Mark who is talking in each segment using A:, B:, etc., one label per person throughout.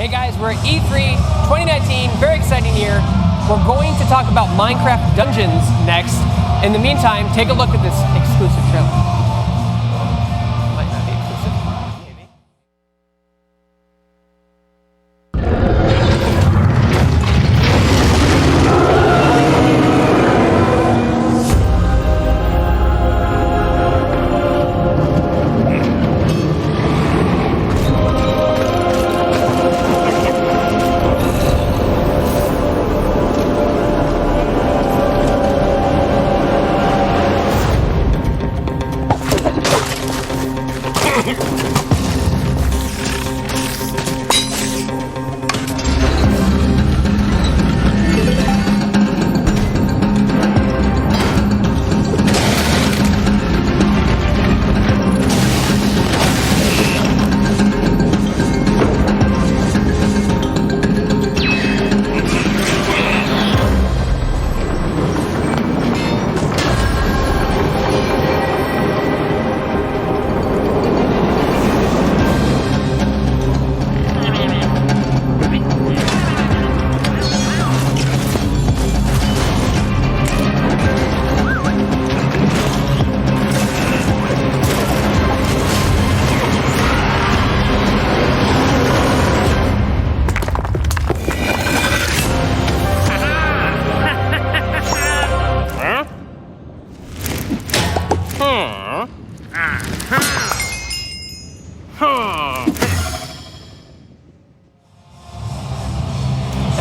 A: Hey guys, we're at E3 2019, very exciting year. We're going to talk about Minecraft Dungeons next. In the meantime, take a look at this exclusive trailer. Might not be exclusive, maybe.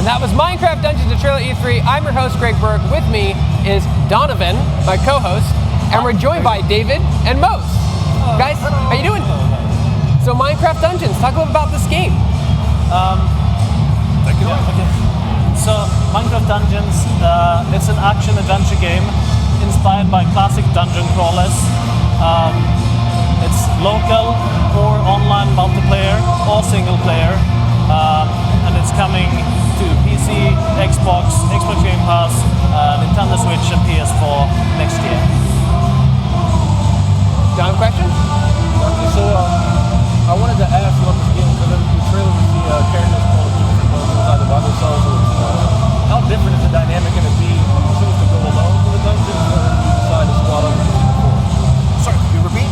A: And that was Minecraft Dungeons, the trailer E3. I'm your host, Greg Berg. With me is Donovan, my co-host, and we're joined by David and Mose. Guys, how you doing? So Minecraft Dungeons, talk a little about this game.
B: So Minecraft Dungeons, it's an action-adventure game inspired by classic dungeon crawlers. It's local or online multiplayer or single player, and it's coming to PC, Xbox Game Pass, Nintendo Switch, and PS4 next year.
A: John, question?
C: So I wanted to ask about this game because in the trailer we see characters called different modes inside by themselves. How different is the dynamic going to be if you choose to go alone to the dungeon or if you decide to squad up with the team?
D: Sorry, can you repeat?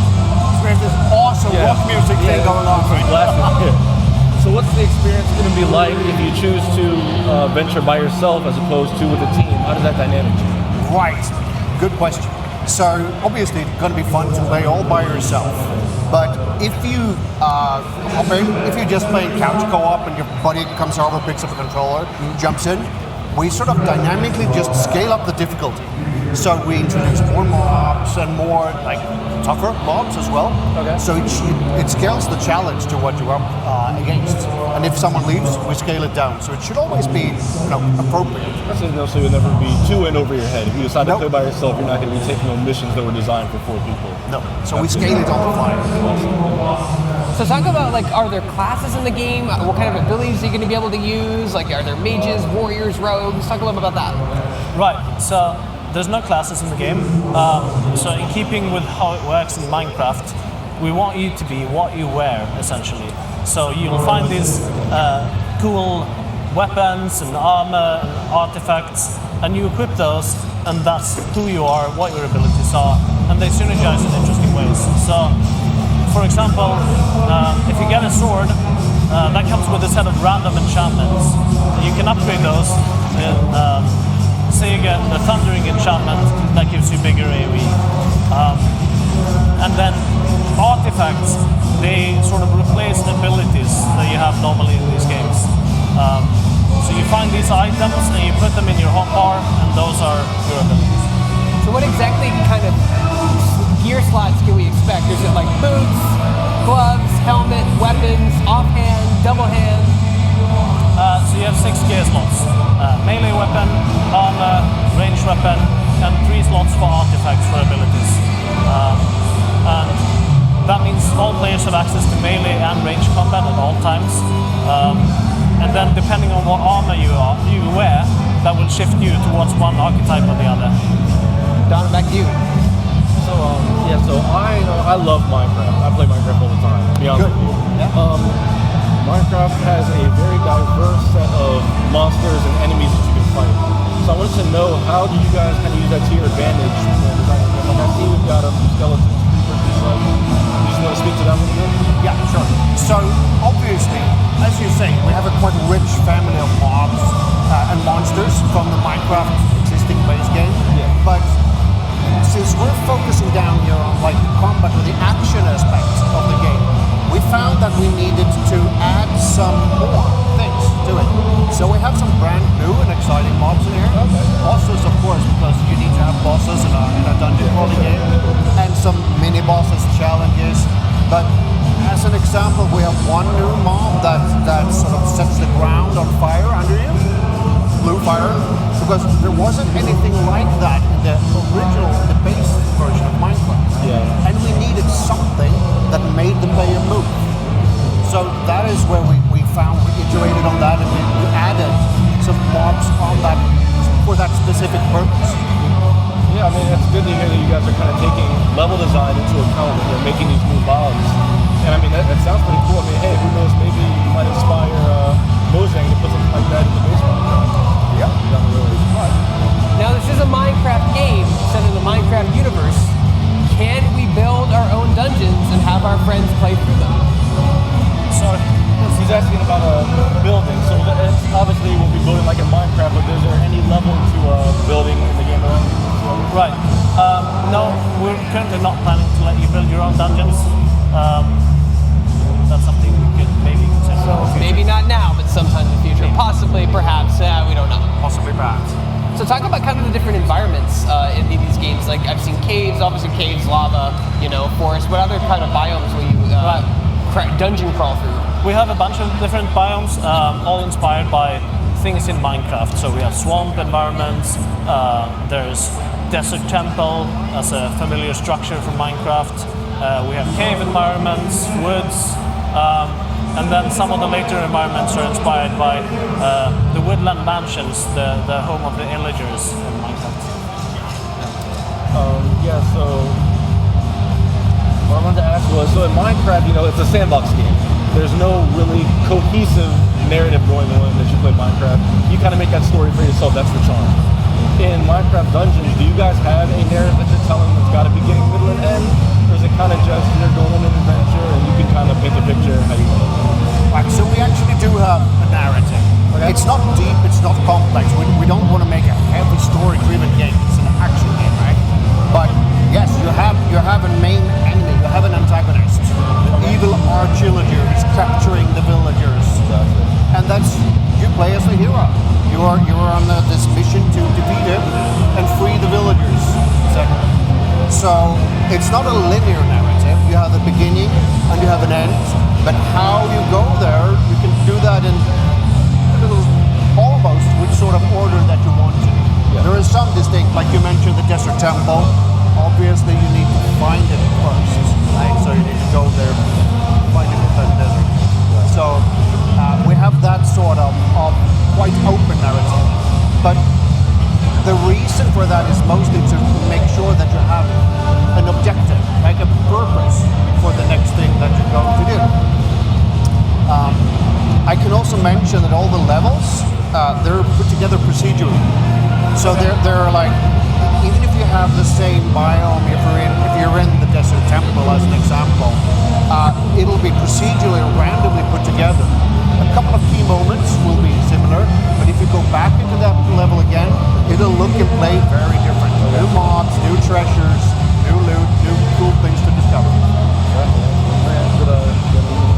D: There's this awesome rock music thing going on right now.
C: So what's the experience going to be like if you choose to venture by yourself as opposed to with a team? How does that dynamic change?
D: Right, good question. So obviously it's going to be fun to play all by yourself. But if you just play couch co-op and your buddy comes over, picks up a controller, jumps in, we sort of dynamically just scale up the difficulty. So we introduce more mobs and more tougher mobs as well.
C: Okay.
D: So it scales the challenge to what you're up against. And if someone leaves, we scale it down. So it should always be appropriate.
C: So you'll never be too in over your head. If you decide to play by yourself, you're not going to be taking on missions that were designed for 4 people.
D: No. So we scale it on the fly.
A: So talk about, are there classes in the game? What kind of abilities are you going to be able to use? Are there mages, warriors, rogues? Talk a little bit about that.
B: Right, so there's no classes in the game. So in keeping with how it works in Minecraft, we want you to be what you wear, essentially. So you'll find these cool weapons and armor and artifacts, and you equip those, and that's who you are, what your abilities are, and they synergize in interesting ways. So, for example, if you get a sword, that comes with a set of random enchantments. You can upgrade those. Say you get a thundering enchantment that gives you bigger AoE. And then artifacts, they sort of replace abilities that you have normally in these games. So you find these items and you put them in your hotbar, and those are your abilities.
A: So what exactly kind of gear slots can we expect? Is it boots, gloves, helmet, weapons, offhand, double hand?
B: So you have 6 gear slots. Melee weapon, armor, ranged weapon, and 3 slots for artifacts for abilities. And that means all players have access to melee and ranged combat at all times. And then depending on what armor you wear, that will shift you towards one archetype or the other.
A: Don, back to you.
C: So I love Minecraft. I play Minecraft all the time, to be honest with you.
A: Yeah.
C: Minecraft has a very diverse set of monsters and enemies that you can fight. So I wanted to know, how do you guys kind of use that to your advantage when designing the game? Like I see we've got some skeletons, creepers, and such. You just want to speak to that a little bit?
D: Yeah, sure. So obviously, as you say, we have a quite rich family of mobs and monsters from the Minecraft existing base game.
C: Yeah.
D: But since we're focusing down here on like the combat or the action aspects of the game, we found that we needed to add some more things to it. So we have some brand new and exciting mobs in here. Bosses, of course, because you need to have bosses in a dungeon crawling game, and some mini bosses, challenges. But as an example, we have one new mob that sort of sets the ground on fire under you, blue fire, because there wasn't anything like that in the original, the base version of Minecraft.
C: Yeah.
D: And we needed something that made the player move. So that is where we found, we iterated on that, and we added some mobs on that for that specific purpose.
C: Yeah, I mean, it's good to hear that you guys are kind of taking level design into account when you're making these new mobs. And I mean, that sounds pretty cool. I mean, hey, who knows, maybe you might inspire Mojang to put something like that in the base Minecraft.
D: Yeah.
C: Down the road.
A: Now, this is a Minecraft game set in the Minecraft universe. Can we build our own dungeons and have our friends play through them?
C: So he's asking about building. So it's obviously we'll be building like in Minecraft, but is there any level to building in the game around?
B: Right. No, we're currently not planning to let you build your own dungeons. That's something we could maybe consider.
A: So maybe not now, but sometime in the future. Possibly, perhaps. We don't know.
D: Possibly perhaps.
A: So talk about kind of the different environments in these games. Like I've seen caves, obviously caves, lava, forest. What other kind of biomes will you dungeon crawl through?
B: We have a bunch of different biomes, all inspired by things in Minecraft. So we have swamp environments, there's desert temple as a familiar structure from Minecraft. We have cave environments, woods, and then some of the later environments are inspired by the woodland mansions, the home of the villagers in Minecraft.
C: So what I wanted to ask was, so in Minecraft, it's a sandbox game. There's no really cohesive narrative going on that you play Minecraft. You kind of make that story for yourself. That's the charm. In Minecraft Dungeons, do you guys have a narrative that you're telling that's got a beginning, middle, and end? Or is it kind of just you're going on an adventure and you can kind of paint the picture how you want it?
D: Right, so we actually do have a narrative.
C: Okay.
D: It's not deep, it's not complex. We don't want to make a heavy story-driven game. It's an action game, right? But yes, you have a main enemy, you have an antagonist. The evil arch-villagers capturing the villagers. And that's, you play as the hero. You are on this mission to defeat him and free the villagers. So it's not a linear narrative. You have a beginning and you have an end. But how you go there, you can do that in almost which sort of order that you want to.
C: Yeah.
D: There is some distinct, like you mentioned, the desert temple. Obviously, you need to find it first, right? So you need to go there, find it in the desert. So we have that sort of quite open narrative. But the reason for that is mostly to make sure that you have an objective, like a purpose for the next thing that you're going to do. I can also mention that all the levels, they're put together procedurally. So they're like, even if you have the same biome, if you're in the desert temple as an example, it'll be procedurally randomly put together. A couple of key moments will be similar, but if you go back into that level again, it'll look and play very different. New mobs, new treasures, new loot, new cool things to discover.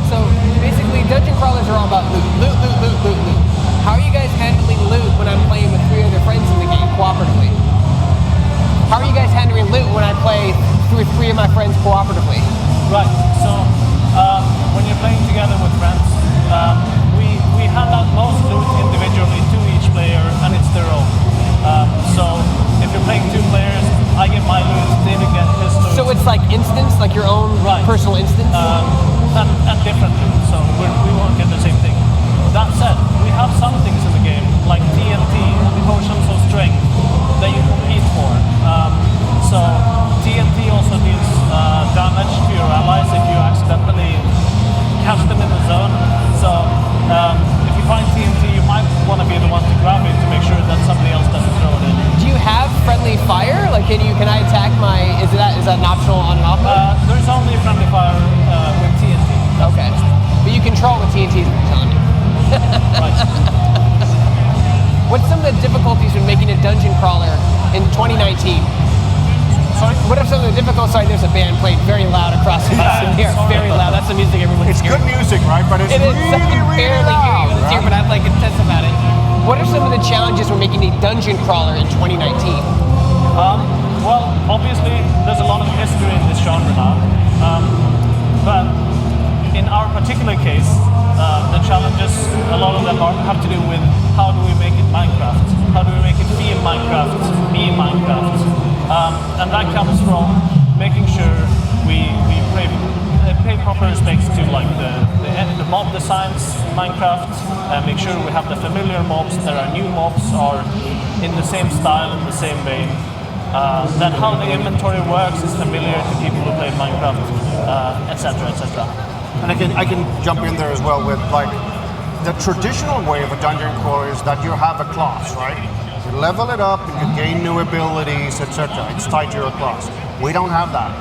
A: So basically, dungeon crawlers are all about loot, loot, loot, loot, loot, loot. How are you guys handling loot when I'm playing with 3 other friends in the game cooperatively? How are you guys handling loot when I play with 3 of my friends cooperatively?
B: Right. So when you're playing together with friends, we hand out most loot individually to each player, and it's their own. So if you're playing 2 players, I get my loot, David gets his loot.
A: So it's like instance, like your own personal instance?
B: And different loot, so we won't get the same thing. That said, we have some things in the game, like TNT and potions of strength, that you compete for. So TNT also deals damage to your allies if you accidentally catch them in the zone. So
A: fire? Like, can I attack my? Is that an optional on and off mode?
B: There's only friendly fire with TNT.
A: Okay, but you control with TNT. You're telling me.
B: Right.
A: What's some of the difficulties when making a dungeon crawler in 2019?
B: Sorry?
A: What are some of the difficulties? Sorry, there's a band playing very loud across the house in here.
B: sorry
A: Very
B: about
A: loud. That's the music everyone's
D: It's
A: hearing.
D: good music, right? But it's
A: It is.
D: really,
A: I can
D: really
A: barely hear you
D: loud.
A: in this here,
D: Right?
A: but I'd like to test about it. What are some of the challenges when making a dungeon crawler in 2019?
B: Well, obviously, there's a lot of history in this genre now. But in our particular case, the challenges, a lot of them have to do with how do we make it Minecraft? How do we make it feel Minecraft, be Minecraft? And that comes from making sure we pay proper respects to like the mob designs in Minecraft, make sure we have the familiar mobs, there are new mobs are in the same style, in the same vein. That how the inventory works is familiar to people who play Minecraft, etc., etc.
D: And I can jump in there as well with like the traditional way of a dungeon crawler is that you have a class, right? You level it up and you gain new abilities, etc. It's tied to your class. We don't have that,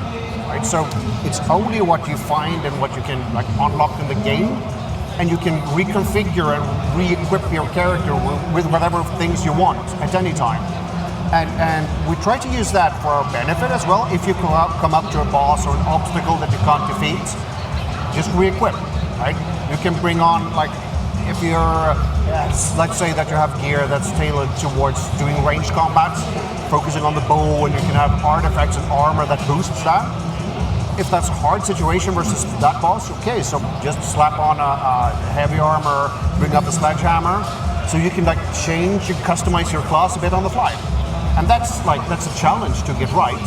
D: right? So it's only what you find and what you can like unlock in the game, and you can reconfigure and re-equip your character with whatever things you want at any time. And we try to use that for our benefit as well. If you come up to a boss or an obstacle that you can't defeat, just re-equip, right? You can bring on, like, if you're, let's say that you have gear that's tailored towards doing ranged combat, focusing on the bow, and you can have artifacts and armor that boosts that. If that's a hard situation versus that boss, okay, so just slap on a heavy armor, bring up a sledgehammer, so you can like change, you customize your class a bit on the fly. And that's a challenge to get right,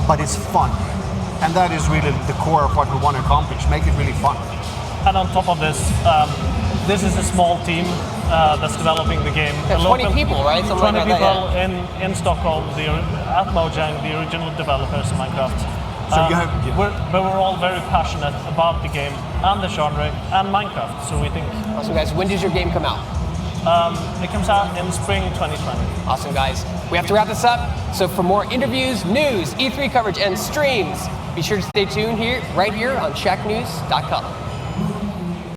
D: but it's fun. And that is really the core of what we want to accomplish, make it really fun.
B: And on top of this, this is a small team that's developing the game.
A: Yeah, 20 people, right? Something
B: 20
A: like
B: people
A: that,
B: in Stockholm, at Mojang, the original developers of Minecraft.
D: So you have-
B: we're all very passionate about the game and the genre and Minecraft, so we think
A: Awesome, guys. When does your game come out?
B: it comes out in spring 2020.
A: Awesome, guys. We have to wrap this up. So for more interviews, news, E3 coverage, and streams, be sure to stay tuned right here on Shacknews.com.